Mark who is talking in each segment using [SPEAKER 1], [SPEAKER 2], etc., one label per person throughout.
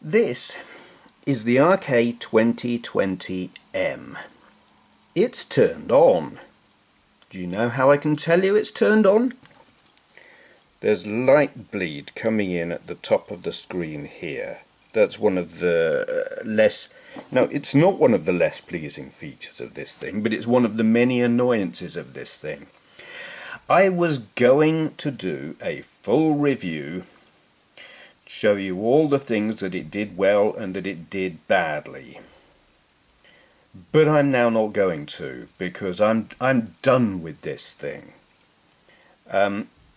[SPEAKER 1] This is the RK2020M. It's turned on. Do you know how I can tell you it's turned on? There's light bleed coming in at the top of the screen here. That's one of the no, it's not one of the less pleasing features of this thing, but it's one of the many annoyances of this thing. I was going to do a full review, show you all the things that it did well and that it did badly. But I'm now not going to, because I'm done with this thing.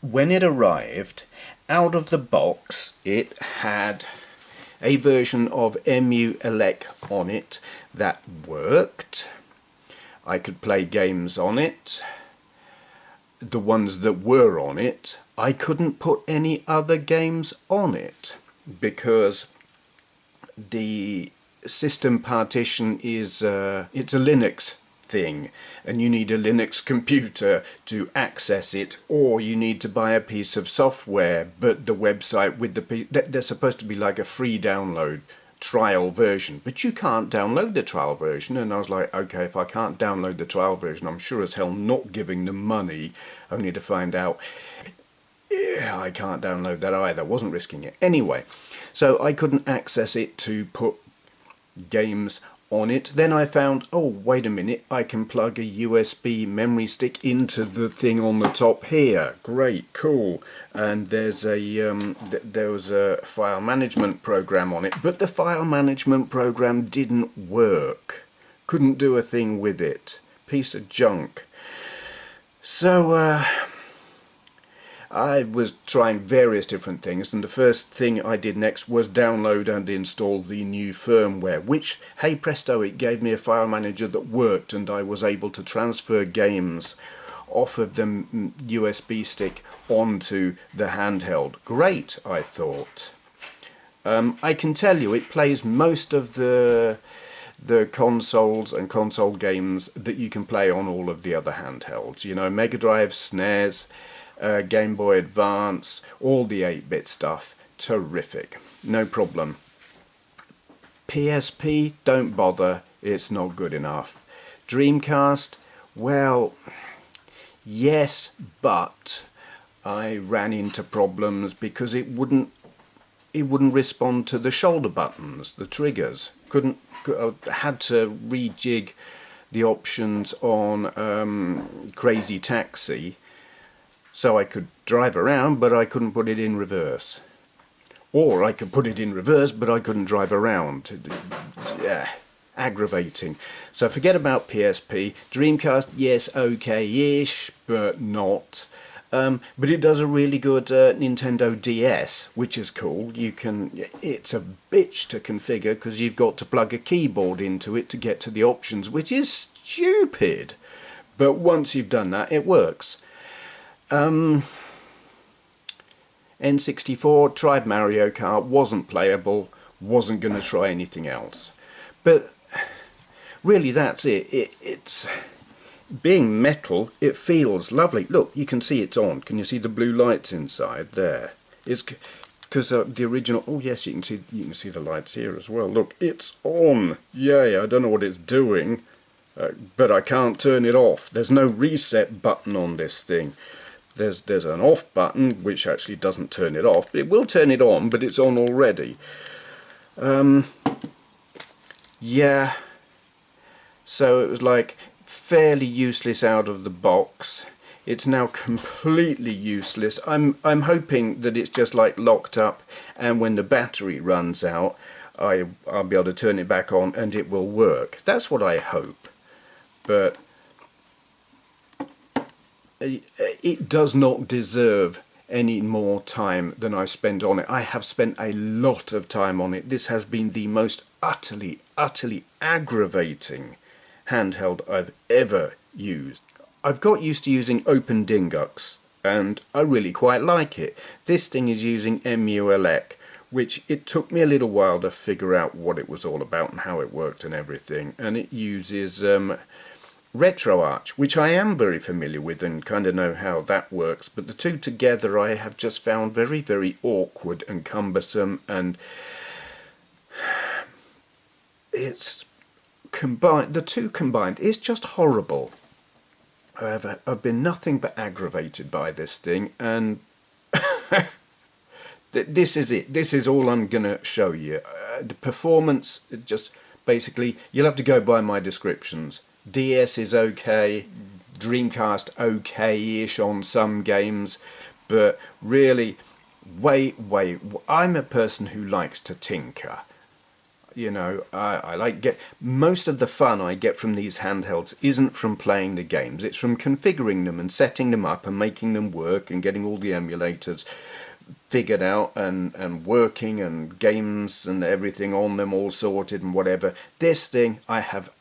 [SPEAKER 1] When it arrived, out of the box, it had a version of emulation on it that worked. I could play games on it. The ones that were on it, I couldn't put any other games on it because the system partition is it's a Linux thing, and you need a Linux computer to access it, or you need to buy a piece of software. But the website with there's supposed to be like a free download trial version, but you can't download the trial version. And I was like, okay, if I can't download the trial version, I'm sure as hell not giving them money, only to find out I can't download that either. Wasn't risking it anyway, so I couldn't access it to put games on it. Then I found, oh wait a minute, I can plug a USB memory stick into the thing on the top here. Great, cool. And there's there was a file management program on it, but the file management program didn't work. Couldn't do a thing with it. Piece of junk. So I was trying various different things, and the first thing I did next was download and install the new firmware, which, hey presto, it gave me a file manager that worked, and I was able to transfer games off of the USB stick onto the handheld. Great, I thought. I can tell you it plays most of the consoles and console games that you can play on all of the other handhelds. You know, Mega Drive, SNES, Game Boy Advance, all the 8-bit stuff. Terrific, no problem. PSP, don't bother, it's not good enough. Dreamcast, well, yes, but I ran into problems because it wouldn't respond to the shoulder buttons, the triggers. Had to rejig the options on Crazy Taxi, so I could drive around, but I couldn't put it in reverse. Or I could put it in reverse, but I couldn't drive around. Yeah, aggravating. So forget about PSP. Dreamcast, yes, okay-ish, but not. But it does a really good Nintendo DS, which is cool. It's a bitch to configure because you've got to plug a keyboard into it to get to the options, which is stupid. But once you've done that, it works. N64, tried Mario Kart, wasn't playable, wasn't going to try anything else. But really that's it. It's being metal, it feels lovely. Look, you can see it's on. Can you see the blue lights inside there? It's because the original, oh yes, you can see the lights here as well. Look, it's on. Yay, I don't know what it's doing, but I can't turn it off. There's no reset button on this thing. There's an off button which actually doesn't turn it off, but it will turn it on, but it's on already. Yeah, so it was like fairly useless out of the box. It's now completely useless. I'm hoping that it's just like locked up, and when the battery runs out I'll be able to turn it back on and it will work. That's what I hope. But it does not deserve any more time than I've spent on it. I have spent a lot of time on it. This has been the most utterly aggravating handheld I've ever used. I've got used to using Open Dingux, and I really quite like it. This thing is using emulation, which it took me a little while to figure out what it was all about and how it worked and everything. And it uses RetroArch, which I am very familiar with and kind of know how that works, but the two together I have just found very awkward and cumbersome, and it's combined, the two combined, it's just horrible. However, I've been nothing but aggravated by this thing, and this is it. This is all I'm going to show you. The performance, just basically, you'll have to go by my descriptions. DS is okay, Dreamcast okay-ish on some games, but really, I'm a person who likes to tinker. You know, I like most of the fun I get from these handhelds isn't from playing the games, it's from configuring them and setting them up and making them work and getting all the emulators figured out and working and games and everything on them all sorted and whatever. This thing, I have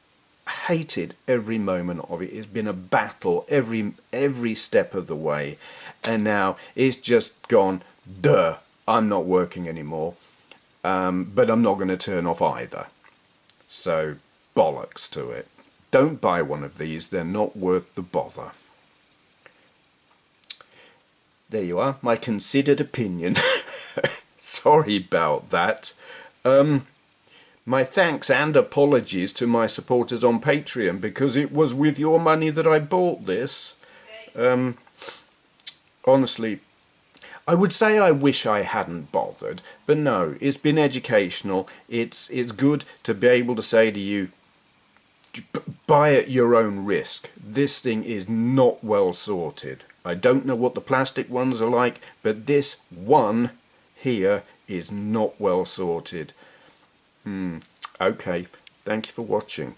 [SPEAKER 1] hated every moment of it. It's been a battle every step of the way, and now it's just gone, duh, I'm not working anymore. But I'm not going to turn off either. So, bollocks to it. Don't buy one of these, they're not worth the bother. There you are, my considered opinion. Sorry about that. My thanks and apologies to my supporters on Patreon, because it was with your money that I bought this. Honestly, I would say I wish I hadn't bothered, but no, it's been educational. It's good to be able to say to you, buy at your own risk. This thing is not well sorted. I don't know what the plastic ones are like, but this one here is not well sorted. Okay, thank you for watching.